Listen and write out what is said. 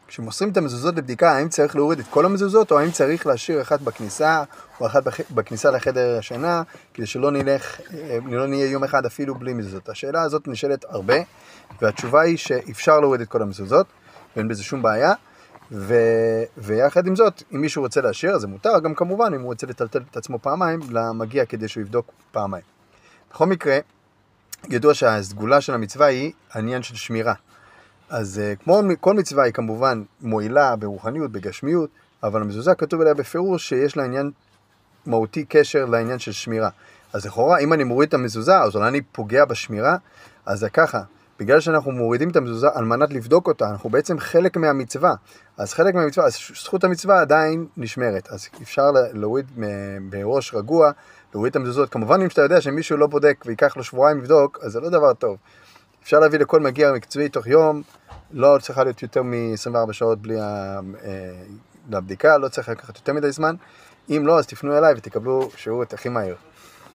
כשמוסרים את המזוזות לבדיקה, האם צריך להוריד את כל המזוזות, או האם צריך להשאיר אחת בכניסה, או אחת בכניסה לחדר השינה, כדי שלא נהיה יום אחד אפילו בלי מזוזות. השאלה הזאת נשאלת הרבה, והתשובה היא שאפשר להוריד את כל המזוזות, ואין בזה שום בעיה, ויחד עם זאת, אם מישהו רוצה להשאיר, אז זה מותר, גם כמובן, אם הוא רוצה לטלטל את עצמו פעמיים, למגיע כדי שהוא יבדוק פעמיים. בכל מקרה, ידוע שהסגולה של המצווה היא העניין של שמירה. אז כמו כל מצווה היא כמובן מועילה ברוחניות, בגשמיות, אבל המזוזה כתוב עליה בפירוש שיש לה עניין מהותי קשר לעניין של שמירה. אז לכאורה, אם אני מוריד את המזוזה, אז אולי אני פוגע בשמירה, אז זה ככה, בגלל שאנחנו מורידים את המזוזה על מנת לבדוק אותה, אנחנו בעצם חלק מהמצווה. אז חלק מהמצווה, אז זכות המצווה עדיין נשמרת. אז אפשר להוריד בראש רגוע, להוריד את המזוזות. כמובן, אם שאתה יודע שמישהו לא בודק ויקח לו שבועיים לבדוק, אז זה לא דבר טוב. אפשר להביא לכל מגיע מקצועי תוך יום, לא צריכה להיות יותר מ-24 שעות בלי הבדיקה, לא צריך לקחת יותר מדי זמן. אם לא, אז תפנו אליי ותקבלו שירות הכי מהיר.